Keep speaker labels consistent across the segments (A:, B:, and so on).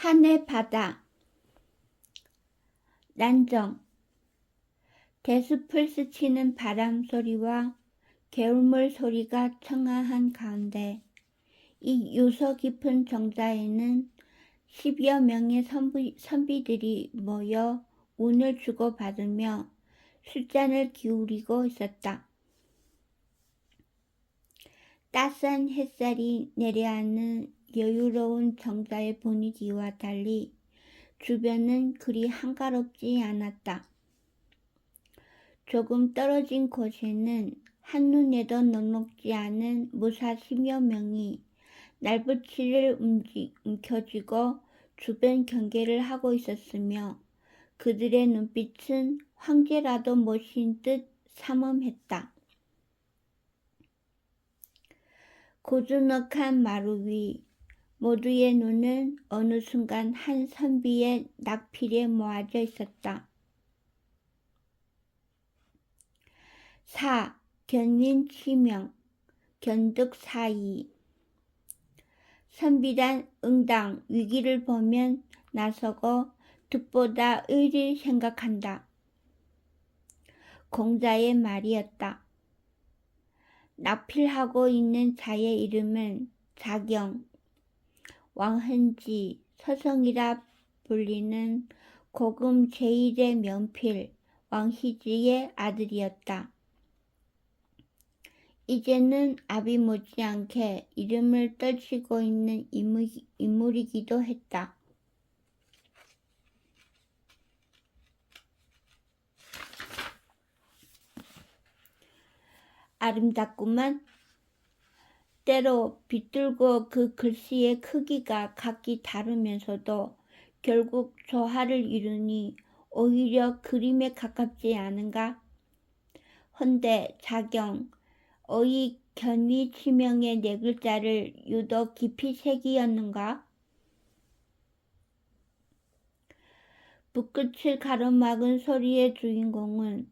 A: 한해 바다. 난정. 대숲을 스치는 바람 소리와 개울물 소리가 청아한 가운데 이 유서 깊은 정자에는 10여 명의 선비들이 모여 운을 주고받으며 술잔을 기울이고 있었다. 따스한 햇살이 내려앉는 여유로운 정자의 분위기와 달리 주변은 그리 한가롭지 않았다. 조금 떨어진 곳에는 한눈에도 넉넉지 않은 무사 10여 명이 날붙이를 움켜쥐고 주변 경계를 하고 있었으며 그들의 눈빛은 황제라도 모신 듯 삼엄했다. 고즈넉한 마루 위 모두의 눈은 어느 순간 한 선비의 낙필에 모아져 있었다. 사, 견민 치명, 견득 사이. 선비단 응당 위기를 보면 나서고 득보다 의를 생각한다. 공자의 말이었다. 낙필하고 있는 자의 이름은 자경, 왕흔지, 서성이라 불리는 고금 제1의 명필 왕희지의 아들이었다. 이제는 아비 못지않게 이름을 떨치고 있는 인물이기도 했다. 아름답구만. 때로 비뚤고 그 글씨의 크기가 각기 다르면서도 결국 조화를 이루니 오히려 그림에 가깝지 않은가? 헌데 자경, 어이 견위 치명의 네 글자를 유독 깊이 새기었는가? 붓끝을 가로막은 소리의 주인공은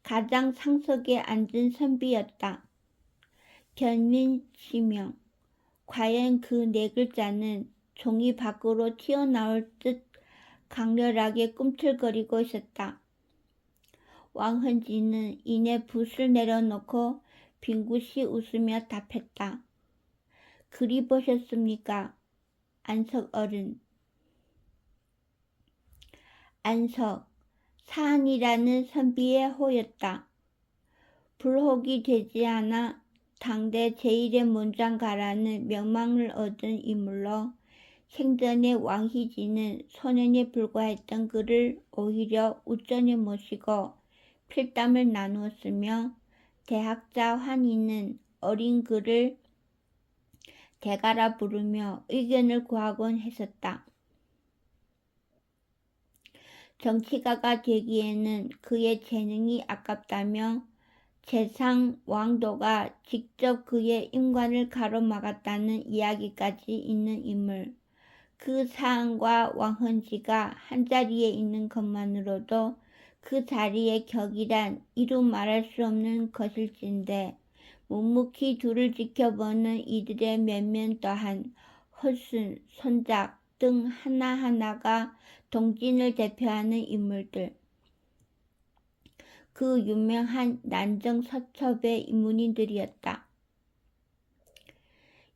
A: 가장 상석에 앉은 선비였다. 견민 치명. 과연 그 네 글자는 종이 밖으로 튀어나올 듯 강렬하게 꿈틀거리고 있었다. 왕흔지는 이내 붓을 내려놓고 빙긋이 웃으며 답했다. 그리 보셨습니까? 안석 어른. 안석, 사한이라는 선비의 호였다. 불혹이 되지 않아 당대 제1의 문장가라는 명망을 얻은 인물로 생전에 왕희지는 소년에 불과했던 그를 오히려 우전에 모시고 필담을 나누었으며 대학자 환희는 어린 그를 대가라 부르며 의견을 구하곤 했었다. 정치가가 되기에는 그의 재능이 아깝다며 재상 왕도가 직접 그의 임관을 가로막았다는 이야기까지 있는 인물. 그 사안과 왕흔지가 한자리에 있는 것만으로도 그 자리의 격이란 이루 말할 수 없는 것일진데 묵묵히 둘을 지켜보는 이들의 면면 또한 허순, 손작 등 하나하나가 동진을 대표하는 인물들. 그 유명한 난정서첩의 문인들이었다.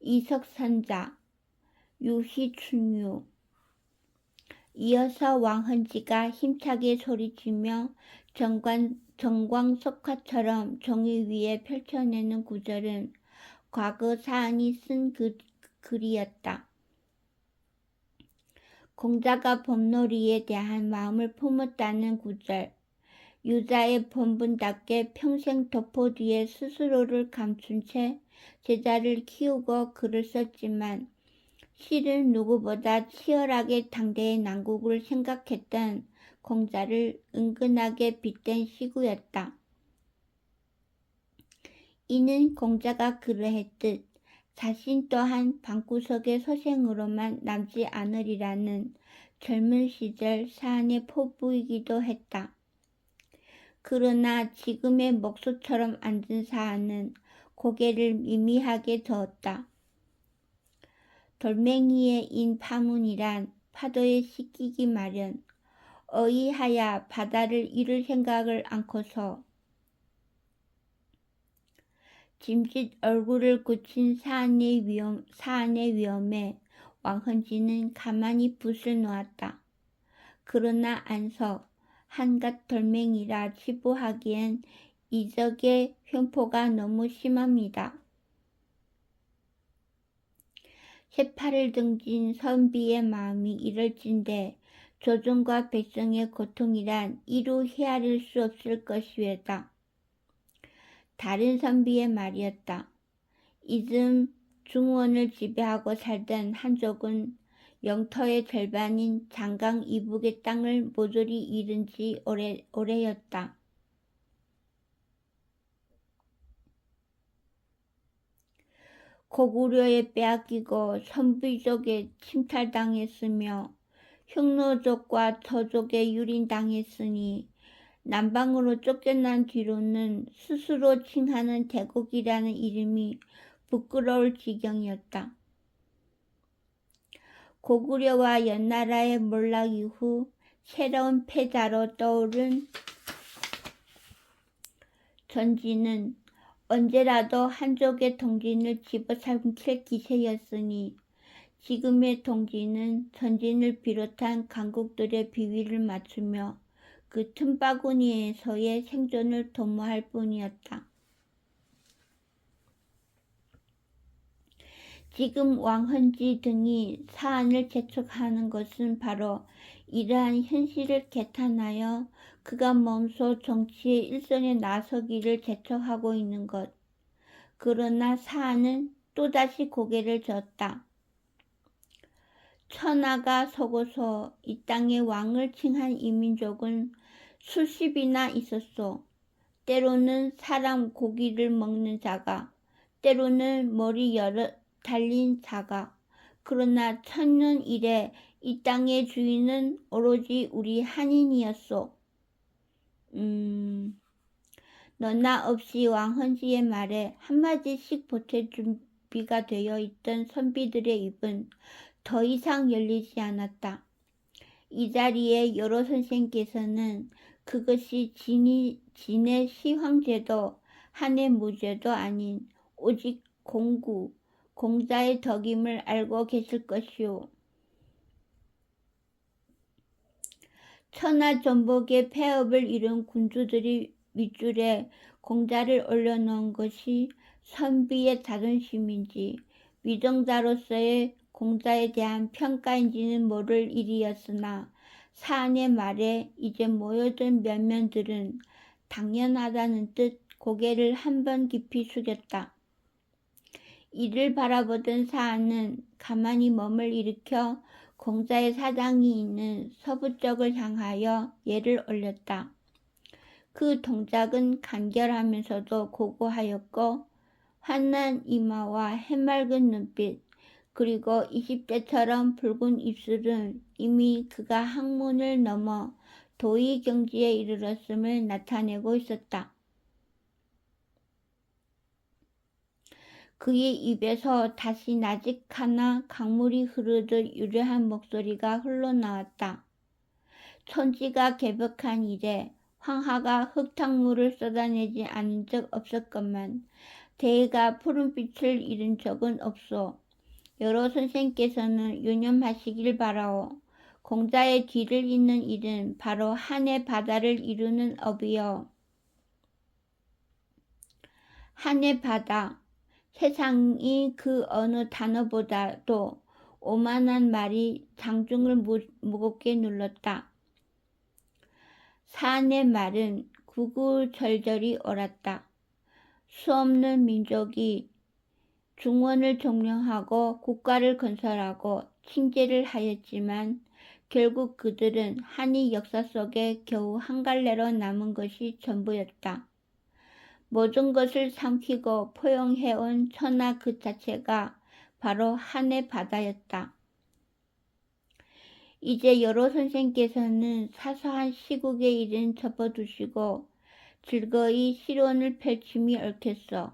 A: 이석선자, 유희춘유. 이어서 왕흔지가 힘차게 소리치며 정광석화처럼 종이 위에 펼쳐내는 구절은 과거 사안이 쓴 글이었다. 공자가 봄놀이에 대한 마음을 품었다는 구절. 유자의 본분답게 평생 도포 뒤에 스스로를 감춘 채 제자를 키우고 글을 썼지만 실은 누구보다 치열하게 당대의 난국을 생각했던 공자를 은근하게 빗댄 시구였다. 이는 공자가 그러했듯 자신 또한 방구석의 소생으로만 남지 않으리라는 젊은 시절 사안의 포부이기도 했다. 그러나 지금의 목소처럼 앉은 사안은 고개를 미미하게 저었다. 돌멩이에 인 파문이란 파도에 씻기기 마련. 어이하야 바다를 잃을 생각을 않고서 짐짓 얼굴을 굳힌 사안의 위험에 왕헌지는 가만히 붓을 놓았다. 그러나 안석, 한갓 돌멩이라 치부하기엔 이적의 횡포가 너무 심합니다. 새파를 등진 선비의 마음이 이럴진데 조정과 백성의 고통이란 이루 헤아릴 수 없을 것이외다. 다른 선비의 말이었다. 이즘 중원을 지배하고 살던 한족은 영토의 절반인 장강 이북의 땅을 모조리 잃은 지 오래였다. 고구려에 빼앗기고 선비족에 침탈당했으며 흉노족과 터족에 유린당했으니 남방으로 쫓겨난 뒤로는 스스로 칭하는 대국이라는 이름이 부끄러울 지경이었다. 고구려와 연나라의 몰락 이후 새로운 패자로 떠오른 전지는 언제라도 한족의 동진을 집어삼킬 기세였으니 지금의 동진은 전진을 비롯한 강국들의 비위를 맞추며 그 틈바구니에서의 생존을 도모할 뿐이었다. 지금 왕헌지 등이 사안을 재촉하는 것은 바로 이러한 현실을 개탄하여 그가 몸소 정치의 일선에 나서기를 재촉하고 있는 것. 그러나 사안은 또다시 고개를 젓다. 천하가 서고서 이 땅의 왕을 칭한 이민족은 수십이나 있었소. 때로는 사람 고기를 먹는 자가, 때로는 머리 달린 자가. 그러나 천년 이래 이 땅의 주인은 오로지 우리 한인이었소. 너나 없이 왕헌지의 말에 한마디씩 보탤 준비가 되어 있던 선비들의 입은 더 이상 열리지 않았다. 이 자리에 여로 선생께서는 그것이 진의 시황제도 한의 무죄도 아닌 오직 공자의 덕임을 알고 계실 것이오. 천하 전복의 폐업을 이룬 군주들이 윗줄에 공자를 올려놓은 것이 선비의 자존심인지 위정자로서의 공자에 대한 평가인지는 모를 일이었으나 사안의 말에 이제 모여든 면면들은 당연하다는 듯 고개를 한번 깊이 숙였다. 이를 바라보던 사안은 가만히 몸을 일으켜 공자의 사당이 있는 서부 쪽을 향하여 예를 올렸다. 그 동작은 간결하면서도 고고하였고 환난 이마와 해맑은 눈빛 그리고 20대처럼 붉은 입술은 이미 그가 학문을 넘어 도의 경지에 이르렀음을 나타내고 있었다. 그의 입에서 다시 나직하나 강물이 흐르듯 유려한 목소리가 흘러나왔다. 천지가 개벽한 이래 황하가 흙탕물을 쏟아내지 않은 적 없었건만 대해가 푸른빛을 잃은 적은 없소. 여로 선생께서는 유념하시길 바라오. 공자의 뒤를 잇는 일은 바로 한의 바다를 이루는 업이요. 한의 바다. 세상이 그 어느 단어보다도 오만한 말이 장중을 무겁게 눌렀다. 사안의 말은 구구절절히 옳았다. 수없는 민족이 중원을 점령하고 국가를 건설하고 칭제를 하였지만 결국 그들은 한이 역사 속에 겨우 한 갈래로 남은 것이 전부였다. 모든 것을 삼키고 포용해온 천하 그 자체가 바로 한의 바다였다. 이제 여로 선생께서는 사소한 시국의 일은 접어두시고 즐거이 실론을 펼침이 옳겠소.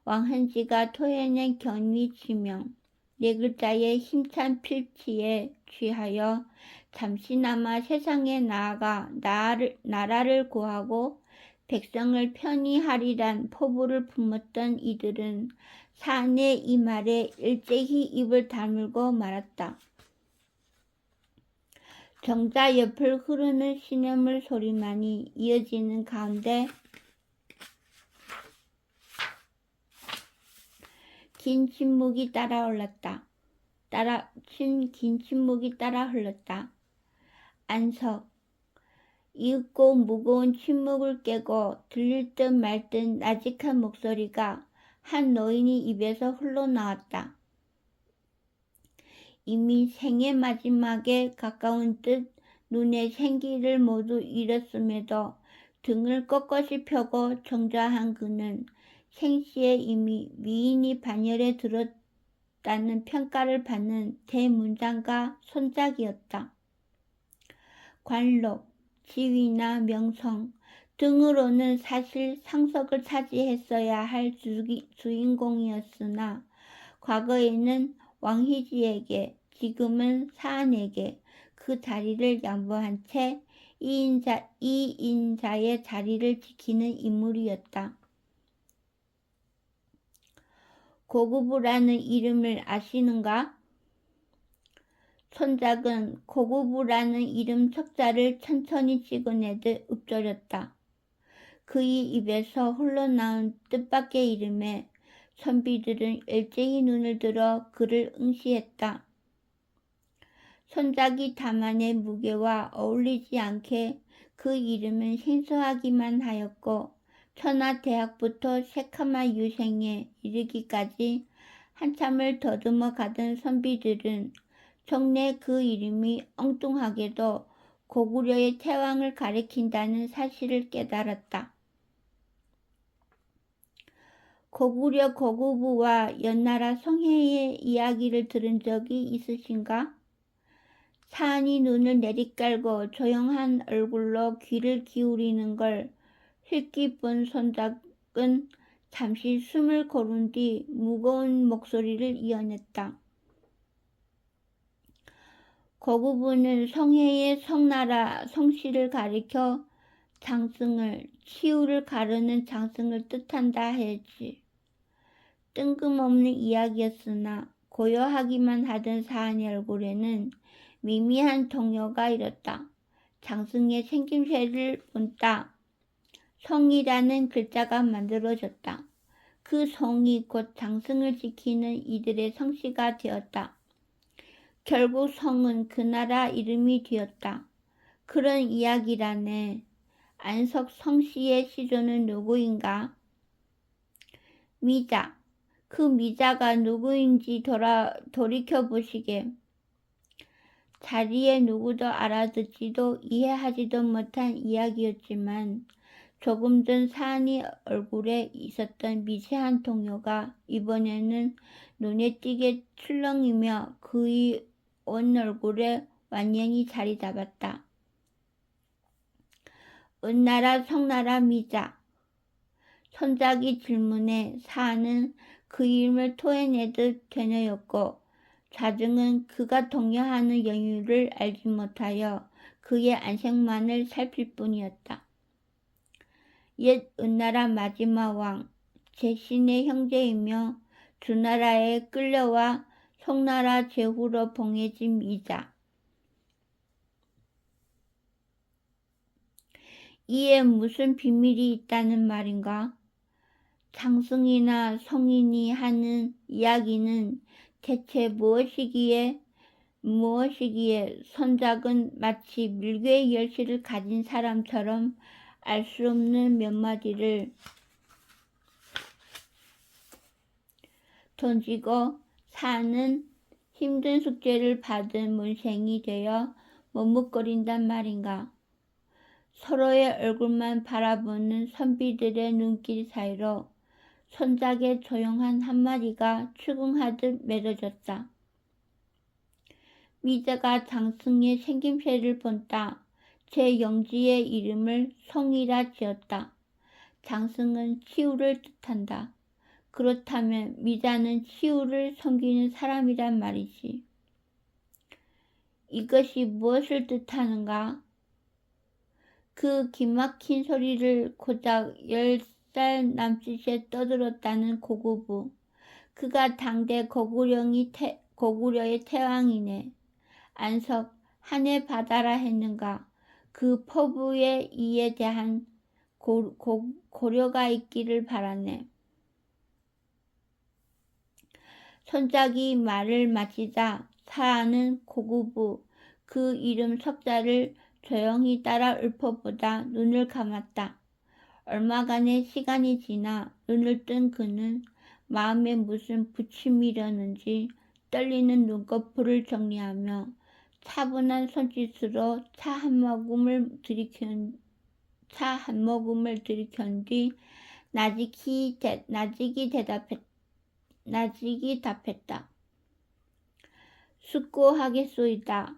A: 왕헌지가 토해낸 견위 지명, 네 글자의 힘찬 필치에 취하여 잠시나마 세상에 나아가 나라를 구하고 백성을 편히 하리란 포부를 품었던 이들은 사안의 이 말에 일제히 입을 다물고 말았다. 정자 옆을 흐르는 시냇물 소리만이 이어지는 가운데 긴 침묵이 긴 침묵이 따라 흘렀다. 안석. 이윽고 무거운 침묵을 깨고 들릴 듯 말 듯 나직한 목소리가 한 노인의 입에서 흘러나왔다. 이미 생의 마지막에 가까운 듯 눈의 생기를 모두 잃었음에도 등을 꼿꼿이 펴고 정좌한 그는 생시에 이미 위인이 반열에 들었다는 평가를 받는 대문장과 손짝이었다. 관록, 지위나 명성 등으로는 사실 상석을 차지했어야 할 주인공이었으나 과거에는 왕희지에게, 지금은 사안에게 그 자리를 양보한 채 이인자의 자리를 지키는 인물이었다. 고구부라는 이름을 아시는가? 손작은 고구부라는 이름 척자를 천천히 찍어내듯 읊조렸다. 그의 입에서 흘러나온 뜻밖의 이름에 선비들은 일제히 눈을 들어 그를 응시했다. 손작이 담안의 무게와 어울리지 않게 그 이름은 생소하기만 하였고 천하대학부터 새카마 유생에 이르기까지 한참을 더듬어 가던 선비들은 종래 그 이름이 엉뚱하게도 고구려의 태왕을 가리킨다는 사실을 깨달았다. 고구려 고구부와 연나라 성혜의 이야기를 들은 적이 있으신가? 사안이 눈을 내리깔고 조용한 얼굴로 귀를 기울이는 걸 힐끗 본 손작은 잠시 숨을 고른 뒤 무거운 목소리를 이어냈다. 고구부는 성혜의 성나라 성씨를 가리켜 장승을, 치우를 가르는 장승을 뜻한다 했지. 뜬금없는 이야기였으나 고요하기만 하던 사안의 얼굴에는 미미한 동요가 일었다. 장승의 생김새를 본따 성이라는 글자가 만들어졌다. 그 성이 곧 장승을 지키는 이들의 성씨가 되었다. 결국 성은 그 나라 이름이 되었다. 그런 이야기라네. 안석 성씨의 시조는 누구인가? 미자. 그 미자가 누구인지 돌이켜보시게. 자리에 누구도 알아듣지도 이해하지도 못한 이야기였지만 조금 전 사안의 얼굴에 있었던 미세한 동요가 이번에는 눈에 띄게 출렁이며 그의 온 얼굴에 완연히 자리 잡았다. 은나라 성나라 미자. 손작이 질문에 사안은 그 이름을 토해내듯 되뇌었고 좌증은 그가 동요하는 연유를 알지 못하여 그의 안색만을 살필 뿐이었다. 옛 은나라 마지막 왕 제신의 형제이며 주나라에 끌려와 송나라 제후로 봉해진 미자. 이에 무슨 비밀이 있다는 말인가? 장승이나 성인이 하는 이야기는 대체 무엇이기에 손작은 마치 밀괴의 열쇠를 가진 사람처럼 알 수 없는 몇 마디를 던지고 사는 힘든 숙제를 받은 문생이 되어 머뭇거린단 말인가. 서로의 얼굴만 바라보는 선비들의 눈길 사이로 손작의 조용한 한마디가 추궁하듯 맺어졌다. 미자가 장승의 생김새를 본따 제 영지의 이름을 송이라 지었다. 장승은 치우를 뜻한다. 그렇다면 미자는 치우를 섬기는 사람이란 말이지. 이것이 무엇을 뜻하는가? 그 기막힌 소리를 고작 10살 남짓에 떠들었다는 고구부. 그가 당대 고구려의 태왕이네. 안석, 한해 받아라 했는가? 그 포부의 이에 대한 고려가 있기를 바라네. 손짝이 말을 마치자 사하는 고구부 그 이름 석자를 조용히 따라 읊어보다 눈을 감았다. 얼마간의 시간이 지나 눈을 뜬 그는 마음에 무슨 부침이려는지 떨리는 눈꺼풀을 정리하며 차분한 손짓으로 차 한 모금을 들이켠 뒤 나직이 답했다. 숙고하겠소이다.